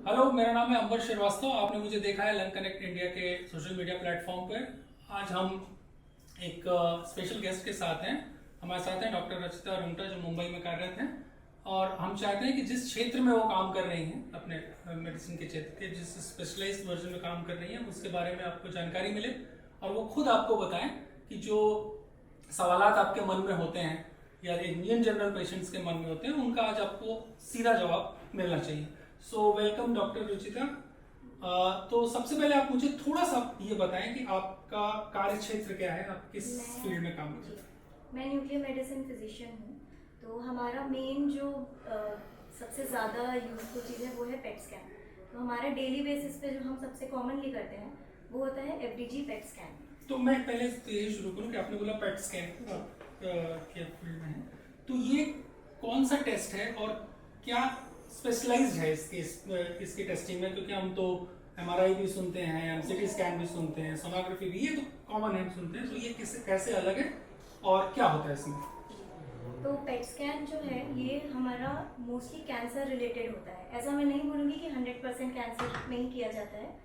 Hello, मेरा नाम है अंबर श्रीवास्तव। आपने मुझे देखा है लंग कनेक्ट इंडिया के सोशल मीडिया प्लेटफॉर्म पर। आज हम एक स्पेशल गेस्ट के साथ हैं। हमारे साथ हैं डॉक्टर रचिता रुंगटा, जो मुंबई में कार्यरत हैं। और हम चाहते हैं कि जिस क्षेत्र में वो काम कर रही हैं, अपने मेडिसिन के क्षेत्र के जिस स्पेशलाइज्ड वर्जन में काम कर रही हैं, उसके बारे में आपको जानकारी मिले और वो खुद आपको बताएं कि जो सवालात आपके मन में होते हैं या इंडियन जनरल पेशेंट्स के मन में होते हैं, उनका आज आपको सीधा जवाब मिलना चाहिए। So welcome doctor Ruchita. तो सबसे पहले आप मुझे थोड़ा सा ये बताएं कि आपका कार्य क्षेत्र क्या है, आप किस फील्ड में काम करते हैं। मैं न्यूक्लियर मेडिसिन फिजिशियन हूँ। तो हमारा मेन जो सबसे ज़्यादा यूजफुल चीज़ है वो है पेट स्कैन। तो हमारा डेली बेसिस पे जो हम सबसे कॉमनली करते हैं वो होता है एफडीजी पेट स्कैन। तो मैं पहले यही शुरू करूँ कि आपने बोला पेट स्कैन के फील्ड में है, तो ये कौन सा टेस्ट है और क्या स्पेशलाइज्ड है इसकी टेस्टिंग में? क्योंकि हम तो एमआरआई भी सुनते हैं, एमसीटी स्कैन भी सुनते हैं, सोनोग्राफी भी, ये तो कॉमन है, सुनते हैं। तो ये कैसे अलग है और क्या होता है इसमें? तो पेट स्कैन जो है ये हमारा मोस्टली कैंसर रिलेटेड होता है। ऐसा मैं नहीं बोलूँगी कि 100% कैंसर में ही किया जाता है,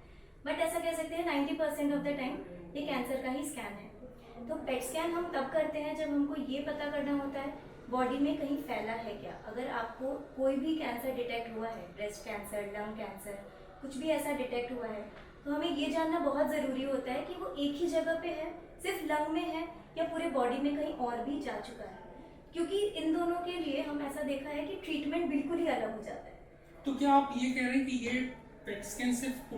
बट ऐसा कह सकते हैं 90% ऑफ द टाइम ये कैंसर का ही स्कैन है। तो पेट स्कैन हम तब करते हैं जब हमको ये पता करना होता है बॉडी में कहीं फैला है क्या। अगर आपको कोई भी कैंसर डिटेक्ट हुआ है, ब्रेस्ट कैंसर, लंग कैंसर, कुछ भी ऐसा डिटेक्ट हुआ है, तो हमें ये जानना बहुत ज़रूरी होता है कि वो एक ही जगह पे है, सिर्फ लंग में है या पूरे बॉडी में कहीं और भी जा चुका है। क्योंकि इन दोनों के लिए हम ऐसा देखा है कि ट्रीटमेंट बिल्कुल ही अलग हो जाता है। तो क्या आप ये कह रहे हैं कि ये पेट स्कैन सिर्फ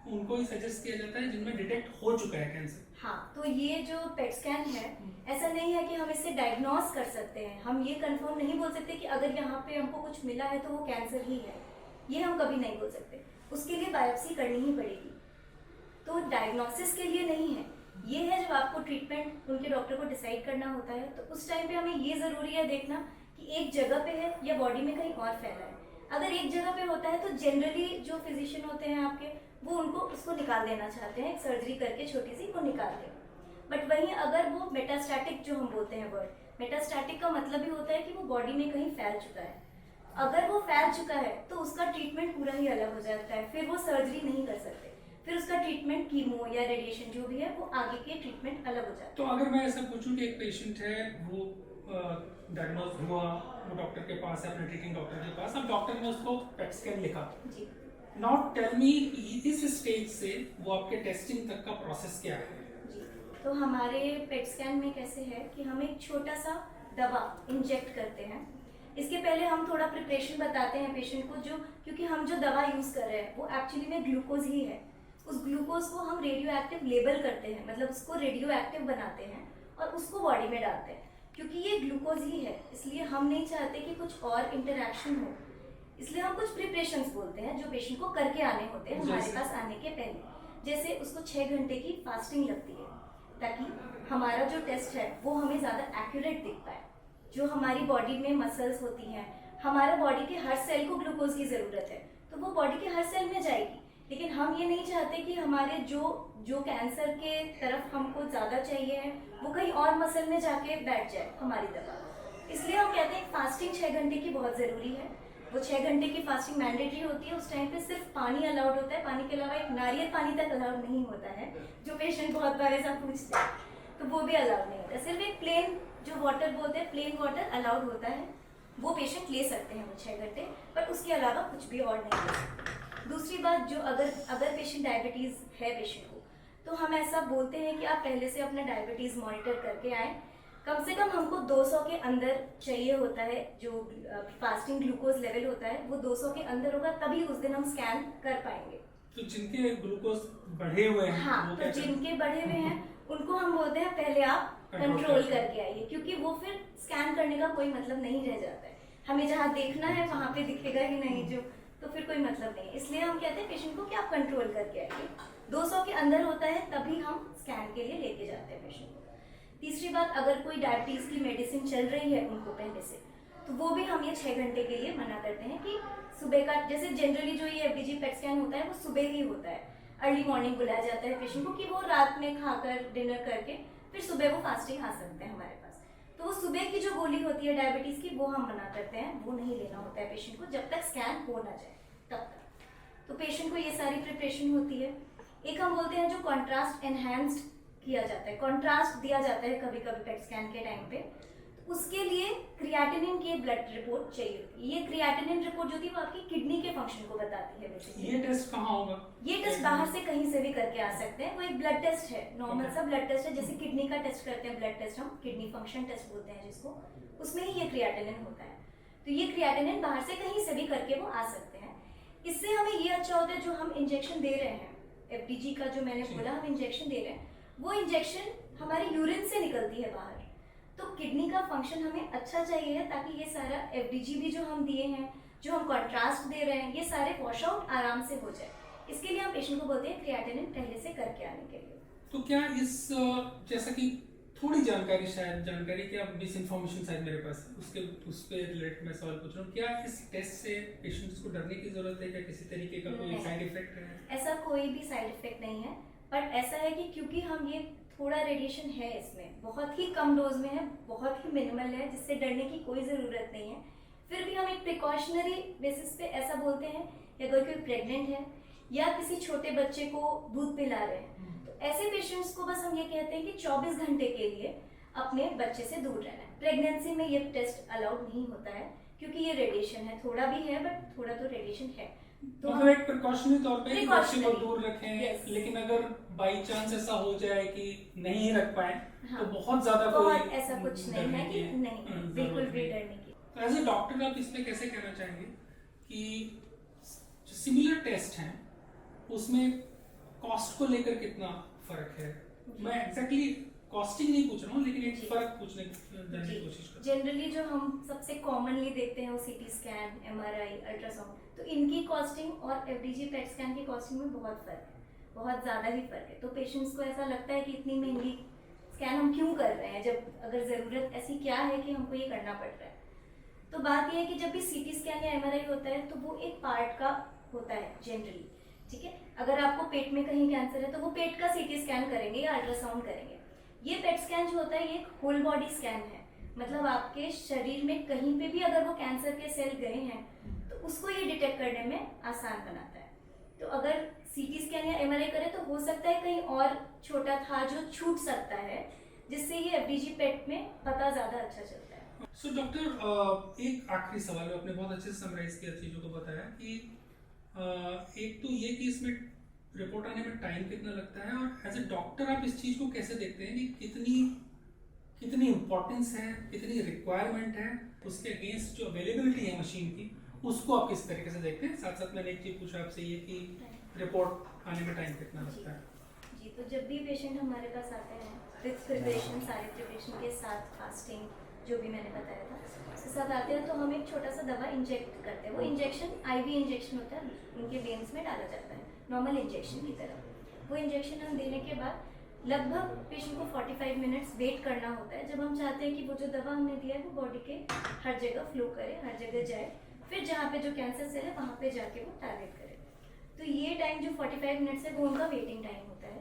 उनको ही सजेस्ट किया जाता है जिनमें डिटेक्ट हो चुका है कैंसर? हाँ, तो ये जो पेट स्कैन है, ऐसा नहीं है कि हम इससे डायग्नोस कर सकते हैं। हम ये कंफर्म नहीं बोल सकते कि अगर यहाँ पे हमको कुछ मिला है तो वो कैंसर ही है, ये हम कभी नहीं बोल सकते। उसके लिए बायोप्सी करनी ही पड़ेगी। तो डायग्नोसिस के लिए नहीं है, ये है जब आपको ट्रीटमेंट उनके डॉक्टर को डिसाइड करना होता है, तो उस टाइम पे हमें ये ज़रूरी है देखना कि एक जगह पे है या बॉडी में कहीं और फैला है। अगर एक जगह पे होता है तो जनरली जो फिजिशियन होते हैं आपके, वो उनको उसको निकाल देना चाहते हैं, एक सर्जरी करके छोटी सी वो निकाल दें। बट वहीं अगर वो मेटास्टैटिक जो हम बोलते हैं वर्ड, मेटास्टैटिक का मतलब ही होता है कि वो बॉडी में कहीं फैल चुका है। अगर वो फैल चुका है तो उसका ट्रीटमेंट पूरा ही अलग हो जाता है, फिर वो सर्जरी नहीं कर सकते, फिर उसका ट्रीटमेंट कीमो या रेडिएशन जो भी है वो आगे के ट्रीटमेंट अलग हो जाता है। तो अगर मैं ऐसा पूछूं कि एक पेशेंट है, वो डायग्नोज हुआ, वो डॉक्टर के पास है, अपने ट्रीटिंग डॉक्टर के पास, अब डॉक्टर ने उसको पेट स्कैन लिखा जी। नॉट टेल मी इस स्टेज से वो आपके टेस्टिंग तक का प्रोसेस क्या है? जी, तो हमारे पेट स्कैन में कैसे है कि हम एक छोटा सा दवा इंजेक्ट करते हैं। इसके पहले हम थोड़ा प्रिपरेशन बताते हैं पेशेंट को, जो क्योंकि हम जो दवा यूज कर रहे हैं वो एक्चुअली में ग्लूकोज ही है। उस ग्लूकोज को हम रेडियो एक्टिव लेबल करते हैं, मतलब उसको रेडियो एक्टिव बनाते हैं और उसको बॉडी में डालते हैं। क्योंकि ये ग्लूकोज ही है, इसलिए हम नहीं चाहते कि कुछ और इंटरेक्शन हो, इसलिए हम कुछ प्रिपरेशंस बोलते हैं जो पेशेंट को करके आने होते हैं हमारे पास आने के पहले। जैसे उसको 6 घंटे की फास्टिंग लगती है, ताकि हमारा जो टेस्ट है वो हमें ज़्यादा एक्यूरेट दिख पाए। जो हमारी बॉडी में मसल्स होती हैं, हमारा बॉडी के हर सेल को ग्लूकोज की ज़रूरत है, तो वो बॉडी के हर सेल में जाएगी। लेकिन हम ये नहीं चाहते कि हमारे जो कैंसर के तरफ हमको ज़्यादा चाहिए है वो कहीं और मसल में जाके बैठ जाए हमारी दवा। इसलिए हम कहते हैं फास्टिंग 6 घंटे की बहुत ज़रूरी है। वो 6 घंटे की फास्टिंग मैंडेटरी होती है। उस टाइम पे सिर्फ पानी अलाउड होता है, पानी के अलावा एक नारियल पानी तक अलाउड नहीं होता है, जो पेशेंट बहुत बार ऐसा पूछते हैं, तो वो भी अलाउड नहीं होता है। सिर्फ एक प्लेन जो वाटर बोलते हैं, प्लेन वाटर अलाउड होता है, वो पेशेंट ले सकते हैं वो 6 घंटे, बट उसके अलावा कुछ भी और नहीं ले सकते। दूसरी बात, जो अगर पेशेंट डायबिटीज़ है पेशेंट को, तो हम ऐसा बोलते हैं कि आप पहले से अपना डायबिटीज़ मॉनिटर करके आएँ। कम से कम हमको 200 के अंदर चाहिए होता है, जो फास्टिंग ग्लूकोज लेवल होता है वो 200 के अंदर होगा, तभी उस दिन हम स्कैन कर पाएंगे। तो जिनके ग्लूकोज बढ़े हुए हैं, हाँ, तो जिनके बढ़े हुए हैं उनको हम बोलते हैं पहले आप कंट्रोल करके आइए, क्योंकि वो फिर स्कैन करने का कोई मतलब नहीं रह जाता है। हमें जहाँ देखना है वहाँ पे दिखेगा ही नहीं जो, तो फिर कोई मतलब नहीं है। इसलिए हम कहते हैं पेशेंट को कि आप कंट्रोल करके आइए। 200 के अंदर होता है तभी हम स्कैन के लिए लेके जाते हैं पेशेंट को। तीसरी बात, अगर कोई डायबिटीज़ की मेडिसिन चल रही है उनको पहले से, तो वो भी हम ये 6 घंटे के लिए मना करते हैं कि सुबह का, जैसे जनरली जो ये एफडीजी पेट स्कैन होता है वो सुबह ही होता है। अर्ली मॉर्निंग बुलाया जाता है पेशेंट को कि वो रात में खाकर डिनर करके फिर सुबह वो फास्टिंग आ सकते हैं हमारे पास। तो वो सुबह की जो गोली होती है डायबिटीज़ की, वो हम मना करते हैं, वो नहीं लेना होता है पेशेंट को जब तक स्कैन हो ना जाए तब तक। तो पेशेंट को ये सारी प्रिपरेशन होती है। एक हम बोलते हैं जो कॉन्ट्रास्ट एनहांस्ड किया जाता है, कॉन्ट्रास्ट दिया जाता है कभी कभी पेट स्कैन के टाइम पे, तो उसके लिए क्रिएटिनिन की ब्लड रिपोर्ट चाहिए होती है। ये क्रिएटिनिन रिपोर्ट जो थी वो आपकी किडनी के फंक्शन को बताती है बेसिकली। ये टेस्ट कहाँ होगा? ये टेस्ट बाहर से कहीं से भी करके आ सकते हैं। वो एक ब्लड टेस्ट है, नॉर्मल सा ब्लड टेस्ट है, जैसे किडनी का टेस्ट करते हैं ब्लड टेस्ट, हम किडनी फंक्शन टेस्ट बोलते हैं जिसको, उसमें ही ये क्रिएटिनिन होता है। तो ये क्रिएटिनिन बाहर से कहीं से भी करके वो आ सकते हैं। इससे हमें ये अच्छा होता है जो हम इंजेक्शन दे रहे हैं, एफडीजी का जो मैंने बोला हम इंजेक्शन दे रहे हैं, वो इंजेक्शन हमारे यूरिन से निकलती है बाहर। तो किडनी का फंक्शन हमें अच्छा चाहिए है ताकि ये सारा एफडीजी भी जो हम दिए हैं, जो हम कॉन्ट्रास्ट दे रहे हैं, ये सारे वॉश आउट आराम से हो जाए। इसके लिए हम पेशेंट को बोलते हैं क्रिएटिनिन पहले से करके आने के लिए। तो क्या इस जैसा कि थोड़ी जानकारी, शायद जानकारी क्या मिस इन्फॉर्मेशन शायद मेरे पास है, उस पे रिलेटेड मैं सवाल पूछ रहा हूँ, क्या इस टेस्ट से पेशेंट्स को डरने की जरूरत है? क्या किसी तरीके का कोई साइड इफेक्ट है? ऐसा कोई भी साइड इफेक्ट नहीं है, बट ऐसा है कि क्योंकि हम ये थोड़ा रेडिएशन है इसमें, बहुत ही कम डोज में है, बहुत ही मिनिमल है, जिससे डरने की कोई ज़रूरत नहीं है। फिर भी हम एक प्रिकॉशनरी बेसिस पे ऐसा बोलते हैं, या अगर कोई प्रेग्नेंट है या किसी छोटे बच्चे को दूध पिला रहे हैं, तो ऐसे पेशेंट्स को बस हम ये कहते हैं कि 24 घंटे के लिए अपने बच्चे से दूर रहना है। प्रेगनेंसी में ये टेस्ट अलाउड नहीं होता है क्योंकि ये रेडिएशन है, थोड़ा भी है बट थोड़ा तो रेडिएशन है। तो मतलब एक प्रिकॉशनरी तौर पे बच्चे को दूर रखें। yes. लेकिन अगर बाई चांस ऐसा हो जाए कि नहीं रख पाए, हाँ, तो बहुत ज्यादा बहुत ऐसा कुछ नहीं है कि नहीं, बिल्कुल भी डरने की। तो एज ए डॉक्टर आप इसमें कैसे कहना चाहेंगे कि जो सिमिलर टेस्ट हैं उसमें कॉस्ट को लेकर कितना फर्क है? मैं एग्जैक्टली कॉस्टिंग नहीं पूछ रहा हूँ, लेकिन एक फर्क पूछने की कोशिश कर। जनरली जो हम सबसे कॉमनली देखते हैं वो सीटी स्कैन, एमआरआई, अल्ट्रासाउंड, तो इनकी कॉस्टिंग और एफडीजी पेट स्कैन की कॉस्टिंग में बहुत फर्क है, बहुत ज़्यादा ही फर्क है। तो पेशेंट्स को ऐसा लगता है कि इतनी महंगी स्कैन हम क्यों कर रहे हैं, जब अगर ज़रूरत ऐसी क्या है कि हमको ये करना पड़ रहा है। तो बात यह है कि जब भी सीटी स्कैन या एमआरआई होता है तो वो एक पार्ट का होता है जनरली, ठीक है। अगर आपको पेट में कहीं कैंसर है तो वो पेट का सीटी स्कैन करेंगे या अल्ट्रासाउंड करेंगे। ये पेट स्कैन जो होता है ये एक होल बॉडी स्कैन है, मतलब आपके शरीर में कहीं पे भी अगर वो कैंसर के सेल गए हैं तो उसको ये डिटेक्ट करने में आसान बनाता है। तो अगर सीटी स्कैन या एमआरआई करें तो हो सकता है कहीं और छोटा था जो छूट सकता है, जिससे ये एफडीजी पेट में पता ज्यादा अच्छा चलता है। सो डॉक्टर, एक आखिरी सवाल है, आपने बहुत अच्छे से समराइज किया चीजों को बताया कि एक तो ये कि इसमें रिपोर्ट आने में टाइम कितना लगता है, और एज ए डॉक्टर आप इस चीज को कैसे देखते हैं कि कितनी इम्पोर्टेंस है, कितनी रिक्वायरमेंट है, उसके अगेंस्ट जो अवेलेबिलिटी है मशीन की, उसको आप किस तरीके से देखते हैं? साथ साथ मैंने एक चीज पूछा आपसे ये कि रिपोर्ट आने में टाइम कितना लगता है? जी, तो जब भी पेशेंट हमारे पास आते हैं विद प्रिपरेशन, सारे प्रिपरेशन के साथ, फास्टिंग जो भी मैंने बताया था उसके साथ आते हैं, तो हम एक छोटा सा दवा इंजेक्ट करते हैं। वो इंजेक्शन आईवी इंजेक्शन होता है, उनके वेन्स में डाला जाता है नॉर्मल इंजेक्शन की तरह। वो इंजेक्शन हम देने के बाद लगभग पेशेंट को 45 मिनट्स वेट करना होता है, जब हम चाहते हैं कि वो जो दवा हमने दिया है वो बॉडी के हर जगह फ्लो करे, हर जगह जाए, फिर जहाँ पे जो कैंसर सेल है वहाँ पे जाके वो टारगेट करे। तो ये टाइम जो 45 मिनट्स है वो उनका वेटिंग टाइम होता है।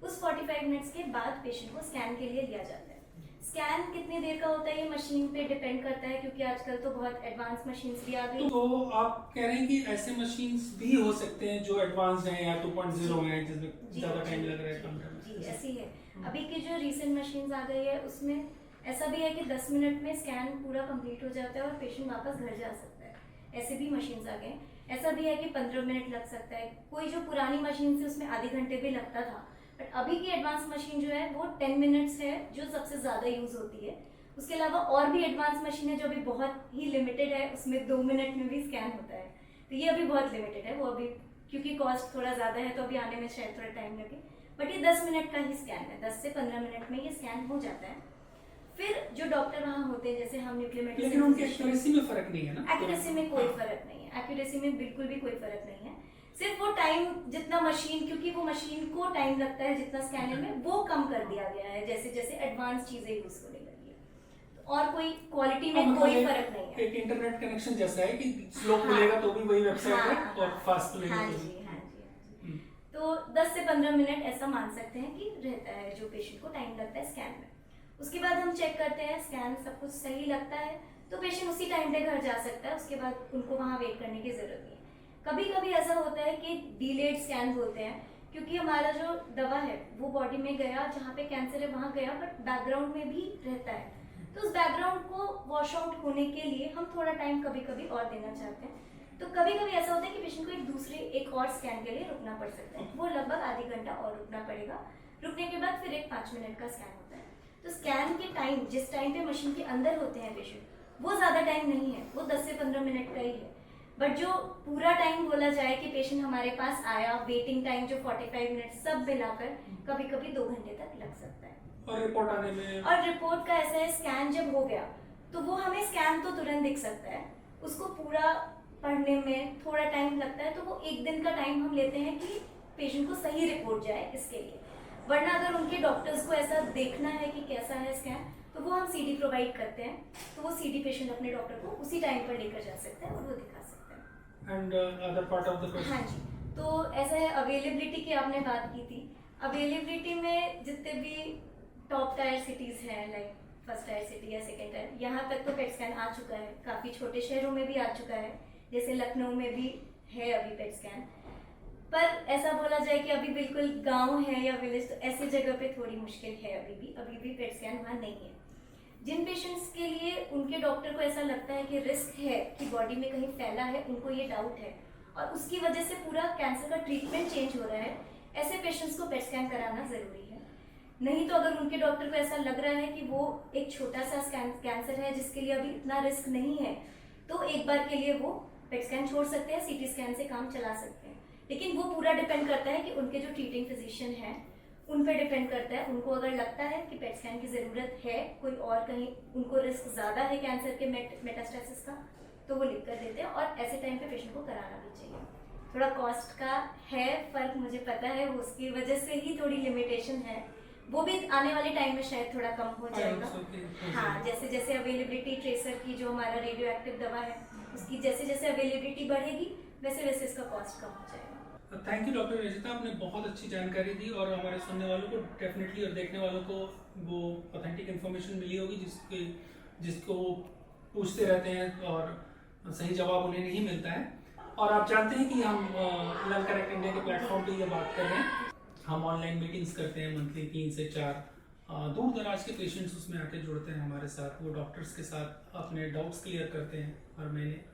उस 45 मिनट्स के बाद पेशेंट को स्कैन के लिए लिया जाता है। स्कैन कितनी देर का होता है ये मशीन पे डिपेंड करता है, क्योंकि आजकल तो बहुत एडवांस मशीन्स भी आ गई। तो आप कह रहे हैं कि ऐसे मशीन्स भी हो सकते हैं जो एडवांस हैं या 2.0 हैं, जिसमें ज्यादा टाइम लग रहा है काम करने में? जी, ऐसी है। अभी की जो रीसेंट मशीन्स आ गई है उसमें ऐसा भी है कि 10 मिनट में स्कैन पूरा कंप्लीट हो जाता है और पेशेंट वापस घर जा सकता है। ऐसे भी मशीन्स आ गए। ऐसा भी है कि 15 मिनट लग सकता है। कोई जो पुरानी मशीन थी उसमें आधे घंटे भी लगता था, बट अभी की एडवांस मशीन जो है वो 10 मिनट्स है, जो सबसे ज़्यादा यूज़ होती है। उसके अलावा और भी एडवांस मशीन है जो अभी बहुत ही लिमिटेड है, उसमें 2 मिनट में भी स्कैन होता है। तो ये अभी बहुत लिमिटेड है, वो अभी क्योंकि कॉस्ट थोड़ा ज़्यादा है तो अभी आने में शायद थोड़ा टाइम लगे, बट ये 10 मिनट का ही स्कैन है, 10 से 15 मिनट में ये स्कैन हो जाता है। फिर जो डॉक्टर वहाँ होते हैं, जैसे हम न्यूक्लियर मेडिसिन, लेकिन उनकी एक्यूरेसी में फर्क नहीं है ना? एक्यूरेसी में कोई फर्क नहीं है, एक्यूरेसी में बिल्कुल भी कोई फर्क नहीं है। सिर्फ वो टाइम जितना मशीन, क्योंकि वो मशीन को टाइम लगता है जितना स्कैनर में, वो कम कर दिया गया है जैसे जैसे एडवांस चीजें यूज होने लगी है। तो और कोई क्वालिटी में कोई फर्क नहीं है। एक इंटरनेट कनेक्शन जैसा है कि स्लो खुलेगा तो भी वही वेबसाइट है और फास्ट खुलेगा हाँ तो जी, भी। हाँ जी। तो 10 से 15 मिनट ऐसा मान सकते हैं कि रहता है जो पेशेंट को टाइम लगता है स्कैन में। उसके बाद हम चेक करते हैं स्कैन सब कुछ सही लगता है तो पेशेंट उसी टाइम पे घर जा सकता है। उसके बाद उनको वहाँ वेट करने की जरूरत नहीं है। कभी कभी ऐसा होता है कि डिलेड स्कैन बोलते हैं, क्योंकि हमारा जो दवा है वो बॉडी में गया, जहाँ पे कैंसर है वहाँ गया, बट बैकग्राउंड में भी रहता है। तो उस बैकग्राउंड को वॉश आउट होने के लिए हम थोड़ा टाइम कभी कभी और देना चाहते हैं। तो कभी कभी ऐसा होता है कि पेशेंट को एक और स्कैन के लिए रुकना पड़ सकता है, वो लगभग आधे घंटा और रुकना पड़ेगा। रुकने के बाद फिर एक 5 मिनट का स्कैन होता है। तो स्कैन के टाइम, जिस टाइम पे मशीन के अंदर होते हैं पेशेंट, वो ज़्यादा टाइम नहीं है, वो 10 से 15 मिनट का ही है। बट जो पूरा टाइम बोला जाए कि पेशेंट हमारे पास आया, वेटिंग टाइम जो 45 मिनट सब मिलाकर कभी कभी 2 घंटे तक लग सकता है। और रिपोर्ट आने में, और रिपोर्ट का ऐसा है, स्कैन जब हो गया तो वो हमें स्कैन तो तुरंत दिख सकता है, उसको पूरा पढ़ने में थोड़ा टाइम लगता है। तो वो 1 दिन का टाइम हम लेते हैं कि पेशेंट को सही रिपोर्ट जाए इसके लिए। वरना अगर उनके डॉक्टर्स को ऐसा देखना है कि कैसा है स्कैन, तो वो हम सीडी प्रोवाइड करते हैं, तो वो सीडी पेशेंट अपने डॉक्टर को उसी टाइम पर लेकर जा सकते हैं और वो दिखा सकते हैं। And other part of the question. हाँ जी, तो ऐसा है, अवेलेबिलिटी की आपने बात की थी। अवेलेबिलिटी में जितने भी टॉप टायर सिटीज हैं, लाइक फर्स्ट टायर सिटी या सेकेंड टायर, यहाँ तक तो पेट स्कैन आ चुका है। काफ़ी छोटे शहरों में भी आ चुका है, जैसे लखनऊ में भी है अभी पेट स्कैन। पर ऐसा बोला जाए कि अभी बिल्कुल गांव है या विलेज, तो ऐसी जगह पे थोड़ी मुश्किल है अभी भी पेट स्कैन वहाँ नहीं है। जिन पेशेंट्स के लिए उनके डॉक्टर को ऐसा लगता है कि रिस्क है कि बॉडी में कहीं फैला है, उनको ये डाउट है और उसकी वजह से पूरा कैंसर का ट्रीटमेंट चेंज हो रहा है, ऐसे पेशेंट्स को पेट स्कैन कराना ज़रूरी है। नहीं तो अगर उनके डॉक्टर को ऐसा लग रहा है कि वो एक छोटा सा कैंसर है जिसके लिए अभी इतना रिस्क नहीं है, तो एक बार के लिए वो पेट स्कैन छोड़ सकते हैं, सीटी स्कैन से काम चला सकते हैं। लेकिन वो पूरा डिपेंड करता है कि उनके जो ट्रीटिंग फिजिशियन हैं उन पे डिपेंड करता है। उनको अगर लगता है कि पेट स्कैन की ज़रूरत है, कोई और कहीं उनको रिस्क ज़्यादा है कैंसर के मेटास्टेसिस का, तो वो लिख कर देते हैं। और ऐसे टाइम पे पेशेंट को कराना भी चाहिए। थोड़ा कॉस्ट का है फ़र्क, मुझे पता है, उसकी वजह से ही थोड़ी लिमिटेशन है, वो भी आने वाले टाइम में शायद थोड़ा कम हो जाएगा। हाँ, जैसे जैसे अवेलेबिलिटी ट्रेसर की जो हमारा रेडियो एक्टिव दवा है उसकी जैसे जैसे अवेलेबिलिटी बढ़ेगी वैसे वैसे इसका कॉस्ट कम हो जाएगा। थैंक यू डॉक्टर रचिता, आपने बहुत अच्छी जानकारी दी और हमारे सुनने वालों को डेफिनेटली और देखने वालों को वो ऑथेंटिक इन्फॉर्मेशन मिली होगी जिसको पूछते रहते हैं और सही जवाब उन्हें नहीं मिलता है। और आप जानते हैं कि हम लंग कनेक्ट इंडिया के प्लेटफॉर्म पे ये बात कर रहे हैं। हम ऑनलाइन मीटिंग्स करते हैं मंथली 3 से 4। दूर दराज के पेशेंट्स उसमें आके जुड़ते हैं हमारे साथ, वो डॉक्टर्स के साथ अपने डाउट्स क्लियर करते हैं हर महीने।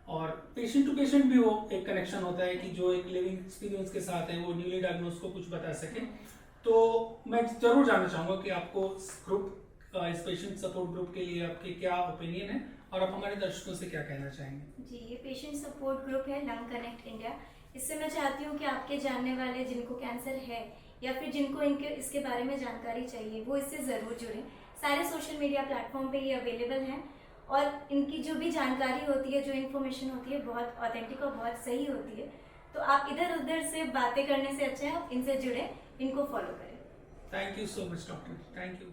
और पेशेंट टू पेशेंट भी वो एक कनेक्शन होता है कि जो एक लिविंग एक्सपीरियंस के साथ है वो न्यूली डायग्नोज को कुछ बता सके। तो मैं जरूर जानना चाहूँगा कि आपको इस पेशेंट सपोर्ट ग्रुप के लिए आपके क्या ओपिनियन है और आप हमारे दर्शकों से क्या कहना चाहेंगे? जी, ये पेशेंट सपोर्ट ग्रुप है लंग कनेक्ट इंडिया। इससे मैं चाहती हूँ कि आपके जानने वाले जिनको कैंसर है या फिर जिनको इसके बारे में जानकारी चाहिए वो इससे ज़रूर जुड़ें। सारे सोशल मीडिया प्लेटफॉर्म पे ये अवेलेबल हैं और इनकी जो भी जानकारी होती है, जो इन्फॉर्मेशन होती है, बहुत ऑथेंटिक और बहुत सही होती है। तो आप इधर उधर से बातें करने से अच्छा है आप इनसे जुड़ें, इनको फॉलो करें। Thank you so much doctor, thank you.